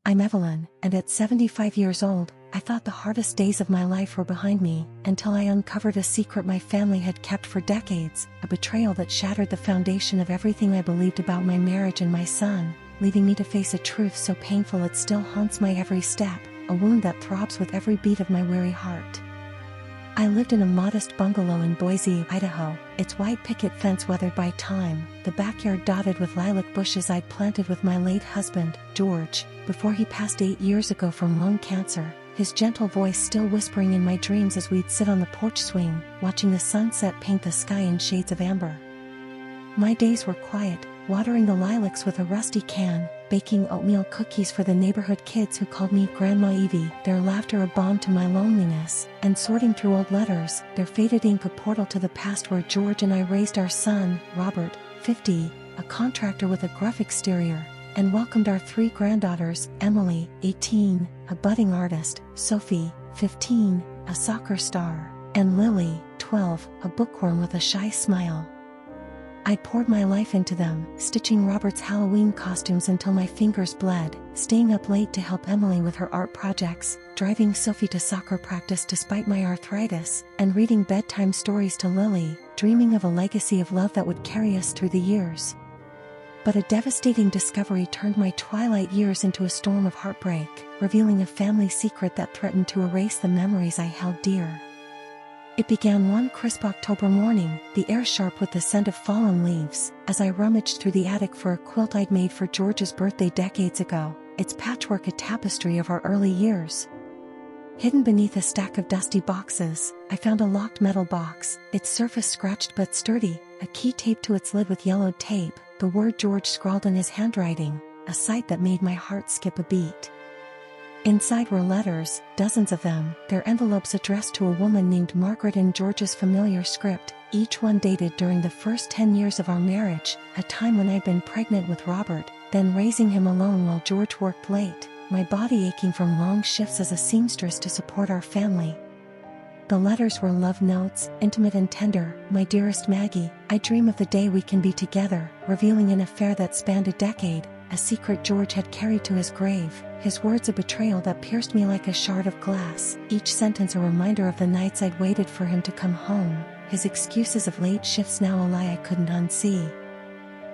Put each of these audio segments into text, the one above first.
I'm Evelyn, and at 75 years old, I thought the hardest days of my life were behind me, until I uncovered a secret my family had kept for decades, a betrayal that shattered the foundation of everything I believed about my marriage and my son, leaving me to face a truth so painful it still haunts my every step, a wound that throbs with every beat of my weary heart. I lived in a modest bungalow in Boise, Idaho, its white picket fence weathered by time, the backyard dotted with lilac bushes I'd planted with my late husband, George, before he passed 8 years ago from lung cancer, his gentle voice still whispering in my dreams as we'd sit on the porch swing, watching the sunset paint the sky in shades of amber. My days were quiet, watering the lilacs with a rusty can, baking oatmeal cookies for the neighborhood kids who called me Grandma Evie, their laughter a balm to my loneliness, and sorting through old letters, their faded ink a portal to the past where George and I raised our son, Robert, 50, a contractor with a gruff exterior, and welcomed our 3 granddaughters, Emily, 18, a budding artist, Sophie, 15, a soccer star, and Lily, 12, a bookworm with a shy smile. I poured my life into them, stitching Robert's Halloween costumes until my fingers bled, staying up late to help Emily with her art projects, driving Sophie to soccer practice despite my arthritis, and reading bedtime stories to Lily, dreaming of a legacy of love that would carry us through the years. But a devastating discovery turned my twilight years into a storm of heartbreak, revealing a family secret that threatened to erase the memories I held dear. It began one crisp October morning, the air sharp with the scent of fallen leaves, as I rummaged through the attic for a quilt I'd made for George's birthday decades ago, its patchwork a tapestry of our early years. Hidden beneath a stack of dusty boxes, I found a locked metal box, its surface scratched but sturdy, a key taped to its lid with yellowed tape, the word George scrawled in his handwriting, a sight that made my heart skip a beat. Inside were letters, dozens of them, their envelopes addressed to a woman named Margaret in George's familiar script, each one dated during the first 10 years of our marriage, a time when I'd been pregnant with Robert, then raising him alone while George worked late, my body aching from long shifts as a seamstress to support our family. The letters were love notes, intimate and tender. My dearest Maggie, I dream of the day we can be together, revealing an affair that spanned a decade, a secret George had carried to his grave, his words a betrayal that pierced me like a shard of glass, each sentence a reminder of the nights I'd waited for him to come home, his excuses of late shifts now a lie I couldn't unsee.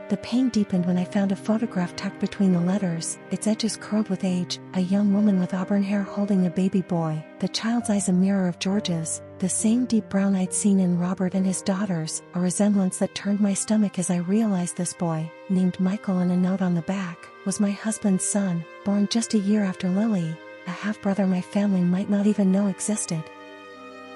The pain deepened when I found a photograph tucked between the letters, its edges curled with age, a young woman with auburn hair holding a baby boy, the child's eyes a mirror of George's, the same deep brown I'd seen in Robert and his daughters, a resemblance that turned my stomach as I realized this boy, named Michael and a note on the back, was my husband's son, born just a year after Lily, a half-brother my family might not even know existed.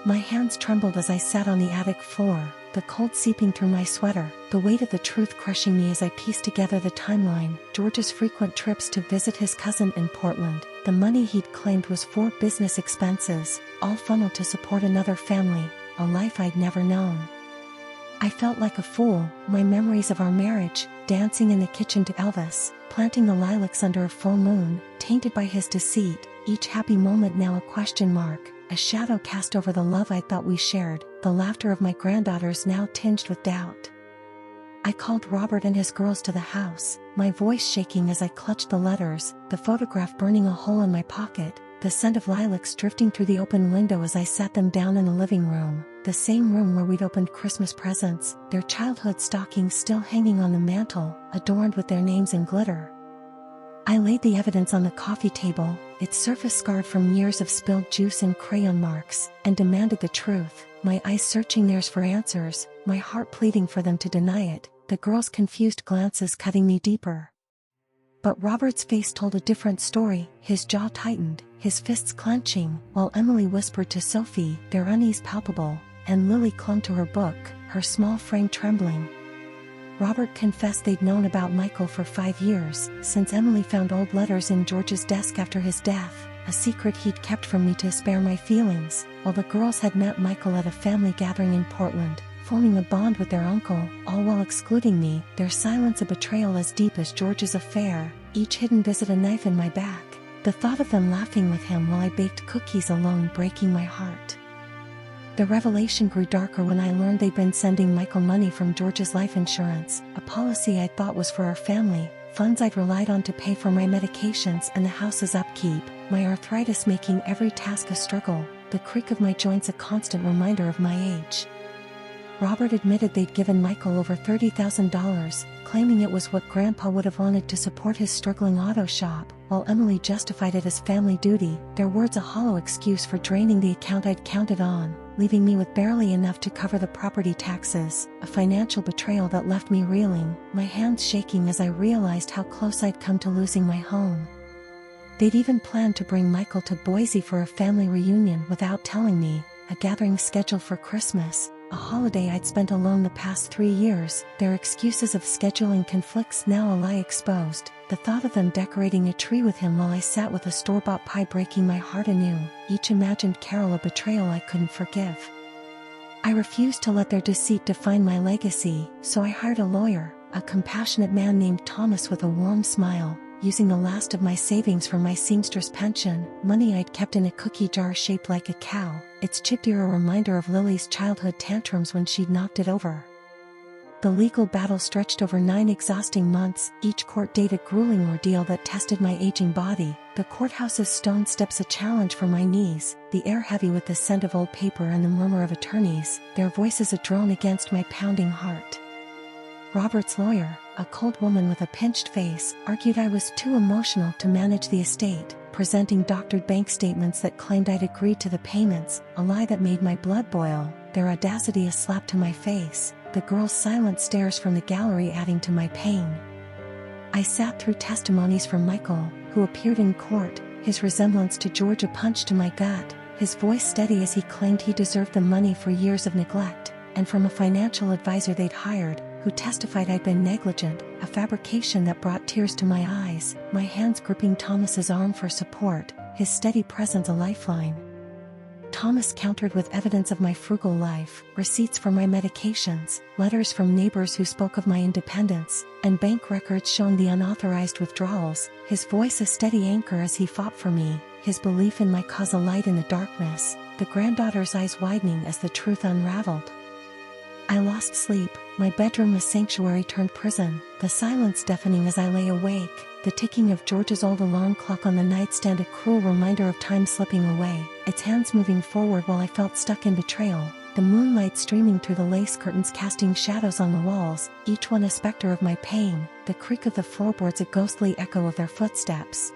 My hands trembled as I sat on the attic floor, the cold seeping through my sweater, the weight of the truth crushing me as I pieced together the timeline, George's frequent trips to visit his cousin in Portland, the money he'd claimed was for business expenses, all funneled to support another family, a life I'd never known. I felt like a fool, my memories of our marriage, dancing in the kitchen to Elvis, planting the lilacs under a full moon, tainted by his deceit, each happy moment now a question mark, a shadow cast over the love I thought we shared, the laughter of my granddaughters now tinged with doubt. I called Robert and his girls to the house, my voice shaking as I clutched the letters, the photograph burning a hole in my pocket, the scent of lilacs drifting through the open window as I sat them down in the living room, the same room where we'd opened Christmas presents, their childhood stockings still hanging on the mantel, adorned with their names in glitter. I laid the evidence on the coffee table, its surface scarred from years of spilled juice and crayon marks, and demanded the truth, my eyes searching theirs for answers, my heart pleading for them to deny it, the girls' confused glances cutting me deeper. But Robert's face told a different story, his jaw tightened, his fists clenching, while Emily whispered to Sophie, their unease palpable, and Lily clung to her book, her small frame trembling. Robert confessed they'd known about Michael for 5 years, since Emily found old letters in George's desk after his death, a secret he'd kept from me to spare my feelings, while the girls had met Michael at a family gathering in Portland, forming a bond with their uncle, all while excluding me, their silence a betrayal as deep as George's affair, each hidden visit a knife in my back, the thought of them laughing with him while I baked cookies alone breaking my heart. The revelation grew darker when I learned they'd been sending Michael money from George's life insurance, a policy I thought was for our family, funds I'd relied on to pay for my medications and the house's upkeep, my arthritis making every task a struggle, the creak of my joints a constant reminder of my age. Robert admitted they'd given Michael over $30,000, claiming it was what Grandpa would have wanted to support his struggling auto shop, while Emily justified it as family duty, their words a hollow excuse for draining the account I'd counted on, leaving me with barely enough to cover the property taxes, a financial betrayal that left me reeling, my hands shaking as I realized how close I'd come to losing my home. They'd even planned to bring Michael to Boise for a family reunion without telling me, a gathering scheduled for Christmas, a holiday I'd spent alone the past 3 years, their excuses of scheduling conflicts now a lie exposed, the thought of them decorating a tree with him while I sat with a store-bought pie breaking my heart anew, each imagined carol a betrayal I couldn't forgive. I refused to let their deceit define my legacy, so I hired a lawyer, a compassionate man named Thomas with a warm smile, using the last of my savings from my seamstress pension, money I'd kept in a cookie jar shaped like a cow, its chipped ear a reminder of Lily's childhood tantrums when she'd knocked it over. The legal battle stretched over 9 exhausting months, each court date a grueling ordeal that tested my aging body, the courthouse's stone steps a challenge for my knees, the air heavy with the scent of old paper and the murmur of attorneys, their voices a drone against my pounding heart. Robert's lawyer, a cold woman with a pinched face, argued I was too emotional to manage the estate, presenting doctored bank statements that claimed I'd agreed to the payments, a lie that made my blood boil, their audacity a slap to my face, the girl's silent stares from the gallery adding to my pain. I sat through testimonies from Michael, who appeared in court, his resemblance to George a punch to my gut, his voice steady as he claimed he deserved the money for years of neglect, and from a financial advisor they'd hired, who testified I'd been negligent, a fabrication that brought tears to my eyes, my hands gripping Thomas's arm for support, his steady presence a lifeline. Thomas countered with evidence of my frugal life, receipts for my medications, letters from neighbors who spoke of my independence, and bank records showing the unauthorized withdrawals, his voice a steady anchor as he fought for me, his belief in my cause a light in the darkness, the granddaughter's eyes widening as the truth unraveled. I lost sleep, my bedroom a sanctuary turned prison, the silence deafening as I lay awake, the ticking of George's old alarm clock on the nightstand a cruel reminder of time slipping away, its hands moving forward while I felt stuck in betrayal, the moonlight streaming through the lace curtains casting shadows on the walls, each one a specter of my pain, the creak of the floorboards a ghostly echo of their footsteps.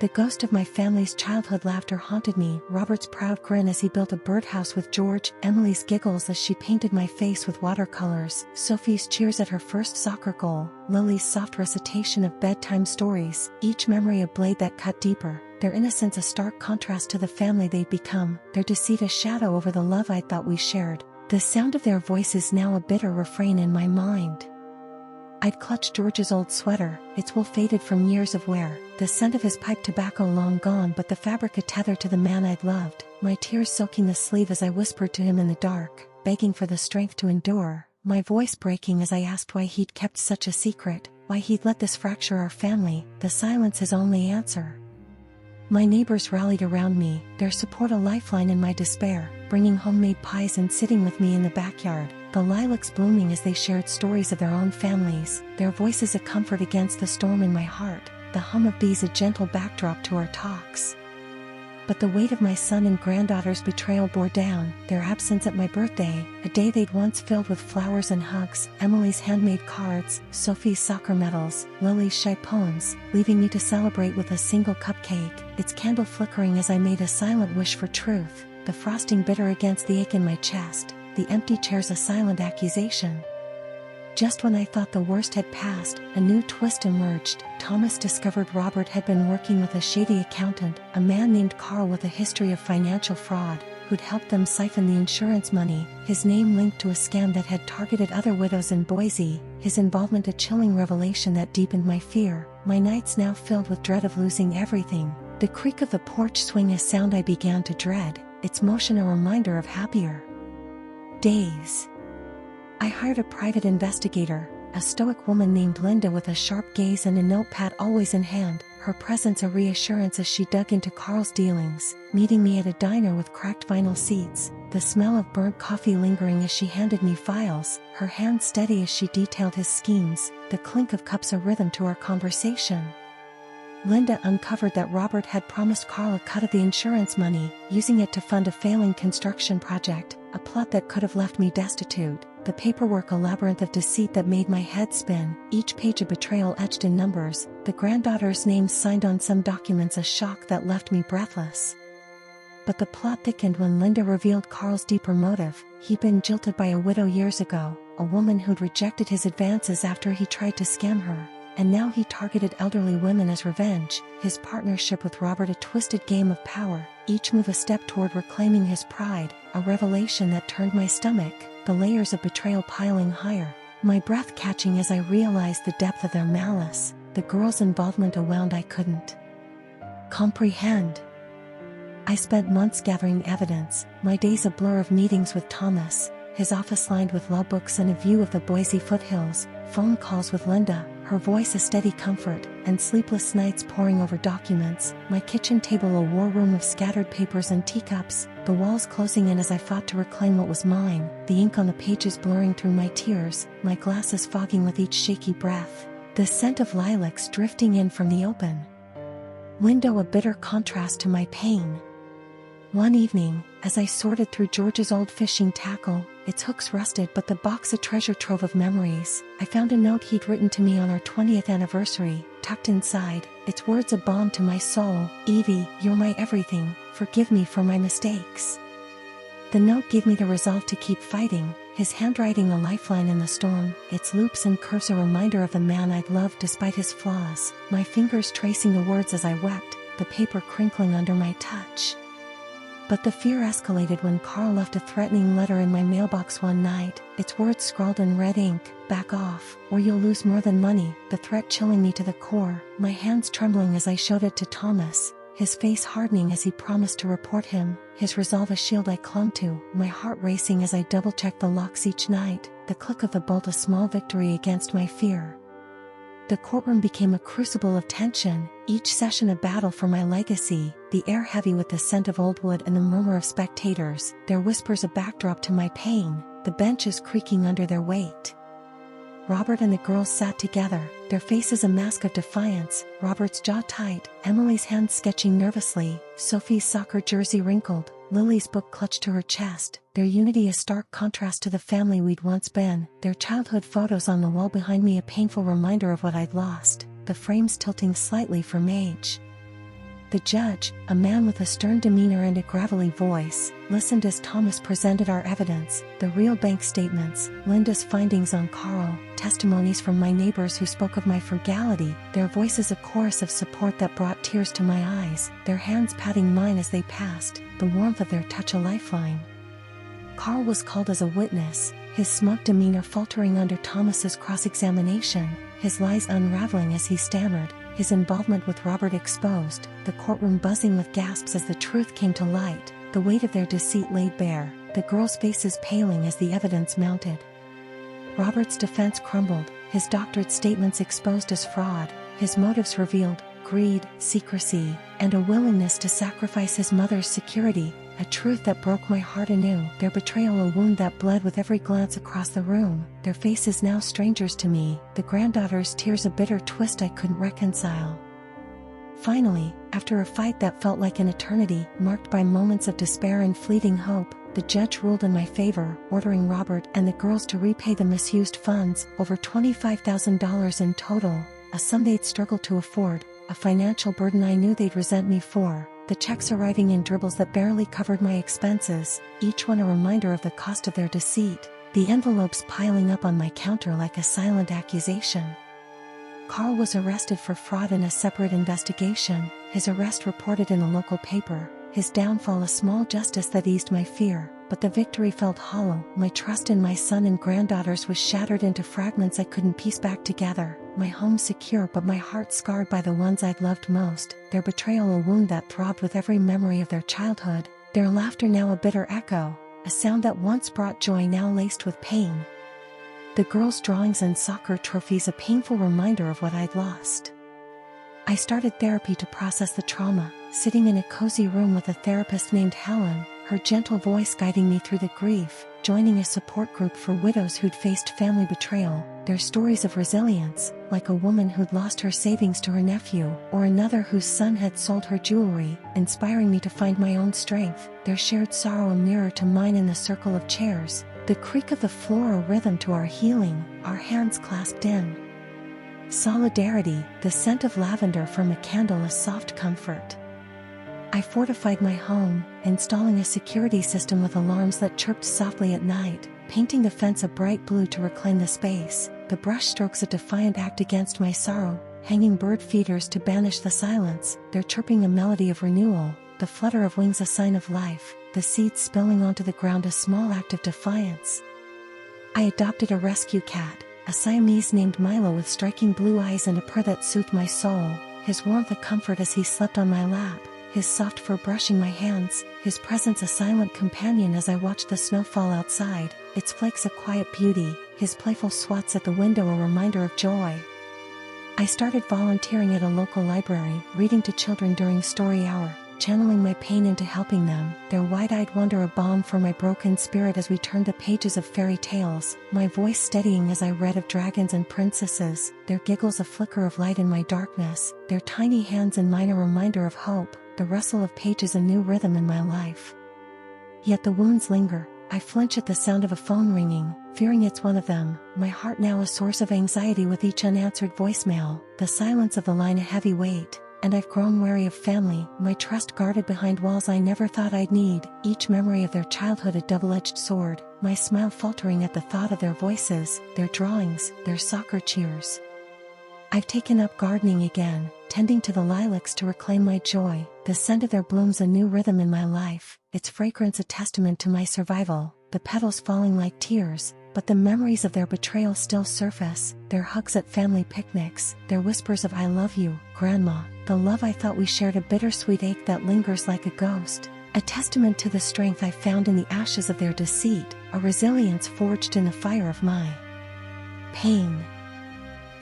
The ghost of my family's childhood laughter haunted me, Robert's proud grin as he built a birdhouse with George, Emily's giggles as she painted my face with watercolors, Sophie's cheers at her first soccer goal, Lily's soft recitation of bedtime stories, each memory a blade that cut deeper, their innocence a stark contrast to the family they'd become, their deceit a shadow over the love I thought we shared. The sound of their voices now a bitter refrain in my mind. I'd clutched George's old sweater, its wool faded from years of wear, the scent of his pipe tobacco long gone but the fabric a tether to the man I'd loved, my tears soaking the sleeve as I whispered to him in the dark, begging for the strength to endure, my voice breaking as I asked why he'd kept such a secret, why he'd let this fracture our family, the silence his only answer. My neighbors rallied around me, their support a lifeline in my despair, bringing homemade pies and sitting with me in the backyard, the lilacs blooming as they shared stories of their own families, their voices a comfort against the storm in my heart, the hum of bees a gentle backdrop to our talks. But the weight of my son and granddaughter's betrayal bore down, their absence at my birthday, a day they'd once filled with flowers and hugs, Emily's handmade cards, Sophie's soccer medals, Lily's shy poems, leaving me to celebrate with a single cupcake, its candle flickering as I made a silent wish for truth, the frosting bitter against the ache in my chest, the empty chairs a silent accusation. Just when I thought the worst had passed, a new twist emerged. Thomas discovered Robert had been working with a shady accountant, a man named Carl with a history of financial fraud, who'd helped them siphon the insurance money, his name linked to a scam that had targeted other widows in Boise, his involvement a chilling revelation that deepened my fear, my nights now filled with dread of losing everything, the creak of the porch swing a sound I began to dread, its motion a reminder of happier days. I hired a private investigator, a stoic woman named Linda with a sharp gaze and a notepad always in hand, her presence a reassurance as she dug into Carl's dealings, meeting me at a diner with cracked vinyl seats, the smell of burnt coffee lingering as she handed me files, her hand steady as she detailed his schemes, the clink of cups a rhythm to our conversation. Linda uncovered that Robert had promised Carl a cut of the insurance money, using it to fund a failing construction project, a plot that could have left me destitute, the paperwork a labyrinth of deceit that made my head spin, each page a betrayal etched in numbers, the granddaughter's names signed on some documents a shock that left me breathless. But the plot thickened when Linda revealed Carl's deeper motive. He'd been jilted by a widow years ago, a woman who'd rejected his advances after he tried to scam her. And now he targeted elderly women as revenge, his partnership with Robert a twisted game of power, each move a step toward reclaiming his pride, a revelation that turned my stomach, the layers of betrayal piling higher, my breath catching as I realized the depth of their malice, the girl's involvement a wound I couldn't comprehend. I spent months gathering evidence, my days a blur of meetings with Thomas, his office lined with law books and a view of the Boise foothills, phone calls with Linda, her voice a steady comfort, and sleepless nights poring over documents, my kitchen table a war room of scattered papers and teacups, the walls closing in as I fought to reclaim what was mine, the ink on the pages blurring through my tears, my glasses fogging with each shaky breath, the scent of lilacs drifting in from the open window a bitter contrast to my pain. One evening, as I sorted through George's old fishing tackle, its hooks rusted but the box a treasure trove of memories, I found a note he'd written to me on our 20th anniversary, tucked inside, its words a balm to my soul, "Evie, you're my everything, forgive me for my mistakes." The note gave me the resolve to keep fighting, his handwriting a lifeline in the storm, its loops and curves a reminder of the man I'd loved despite his flaws, my fingers tracing the words as I wept, the paper crinkling under my touch. But the fear escalated when Carl left a threatening letter in my mailbox one night, its words scrawled in red ink, "Back off, or you'll lose more than money," the threat chilling me to the core, my hands trembling as I showed it to Thomas, his face hardening as he promised to report him, his resolve a shield I clung to, my heart racing as I double-checked the locks each night, the click of the bolt a small victory against my fear. The courtroom became a crucible of tension, each session a battle for my legacy, the air heavy with the scent of old wood and the murmur of spectators, their whispers a backdrop to my pain, the benches creaking under their weight. Robert and the girls sat together, their faces a mask of defiance, Robert's jaw tight, Emily's hands sketching nervously, Sophie's soccer jersey wrinkled, Lily's book clutched to her chest, their unity a stark contrast to the family we'd once been, their childhood photos on the wall behind me a painful reminder of what I'd lost, the frames tilting slightly from age. The judge, a man with a stern demeanor and a gravelly voice, listened as Thomas presented our evidence, the real bank statements, Linda's findings on Carl, testimonies from my neighbors who spoke of my frugality, their voices a chorus of support that brought tears to my eyes, their hands patting mine as they passed, the warmth of their touch a lifeline. Carl was called as a witness, his smug demeanor faltering under Thomas's cross-examination, his lies unraveling as he stammered, his involvement with Robert exposed, the courtroom buzzing with gasps as the truth came to light, the weight of their deceit laid bare, the girls' faces paling as the evidence mounted. Robert's defense crumbled, his doctored statements exposed as fraud, his motives revealed, greed, secrecy, and a willingness to sacrifice his mother's security, a truth that broke my heart anew, their betrayal a wound that bled with every glance across the room, their faces now strangers to me, the granddaughter's tears a bitter twist I couldn't reconcile. Finally, after a fight that felt like an eternity, marked by moments of despair and fleeting hope, the judge ruled in my favor, ordering Robert and the girls to repay the misused funds, over $25,000 in total, a sum they'd struggled to afford, a financial burden I knew they'd resent me for, the checks arriving in dribbles that barely covered my expenses, each one a reminder of the cost of their deceit, the envelopes piling up on my counter like a silent accusation. Carl was arrested for fraud in a separate investigation, his arrest reported in a local paper, his downfall a small justice that eased my fear, but the victory felt hollow, my trust in my son and granddaughters was shattered into fragments I couldn't piece back together, my home secure but my heart scarred by the ones I'd loved most, their betrayal a wound that throbbed with every memory of their childhood, their laughter now a bitter echo, a sound that once brought joy now laced with pain. The girls' drawings and soccer trophies a painful reminder of what I'd lost. I started therapy to process the trauma, sitting in a cozy room with a therapist named Helen, her gentle voice guiding me through the grief, joining a support group for widows who'd faced family betrayal, their stories of resilience, like a woman who'd lost her savings to her nephew, or another whose son had sold her jewelry, inspiring me to find my own strength, their shared sorrow a mirror to mine in the circle of chairs, the creak of the floor a rhythm to our healing, our hands clasped in solidarity, the scent of lavender from a candle a soft comfort. I fortified my home, installing a security system with alarms that chirped softly at night, painting the fence a bright blue to reclaim the space, the brush strokes a defiant act against my sorrow, hanging bird feeders to banish the silence, their chirping a melody of renewal, the flutter of wings a sign of life, the seeds spilling onto the ground a small act of defiance. I adopted a rescue cat, a Siamese named Milo with striking blue eyes and a purr that soothed my soul, his warmth a comfort as he slept on my lap, his soft fur brushing my hands, his presence a silent companion as I watched the snow fall outside, its flakes a quiet beauty, his playful swats at the window a reminder of joy. I started volunteering at a local library, reading to children during story hour, channeling my pain into helping them, their wide-eyed wonder a balm for my broken spirit as we turned the pages of fairy tales, my voice steadying as I read of dragons and princesses, their giggles a flicker of light in my darkness, their tiny hands in mine a reminder of hope, the rustle of pages a new rhythm in my life. Yet the wounds linger. I flinch at the sound of a phone ringing, fearing it's one of them, my heart now a source of anxiety with each unanswered voicemail, the silence of the line a heavy weight, and I've grown wary of family, my trust guarded behind walls I never thought I'd need, each memory of their childhood a double-edged sword, my smile faltering at the thought of their voices, their drawings, their soccer cheers. I've taken up gardening again, tending to the lilacs to reclaim my joy, the scent of their blooms a new rhythm in my life, its fragrance a testament to my survival, the petals falling like tears, but the memories of their betrayal still surface, their hugs at family picnics, their whispers of I love you, Grandma, the love I thought we shared a bittersweet ache that lingers like a ghost, a testament to the strength I found in the ashes of their deceit, a resilience forged in the fire of my pain.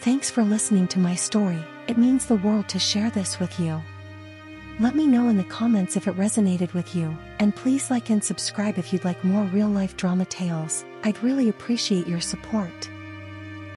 Thanks for listening to my story, it means the world to share this with you. Let me know in the comments if it resonated with you, and please like and subscribe if you'd like more real-life drama tales. I'd really appreciate your support.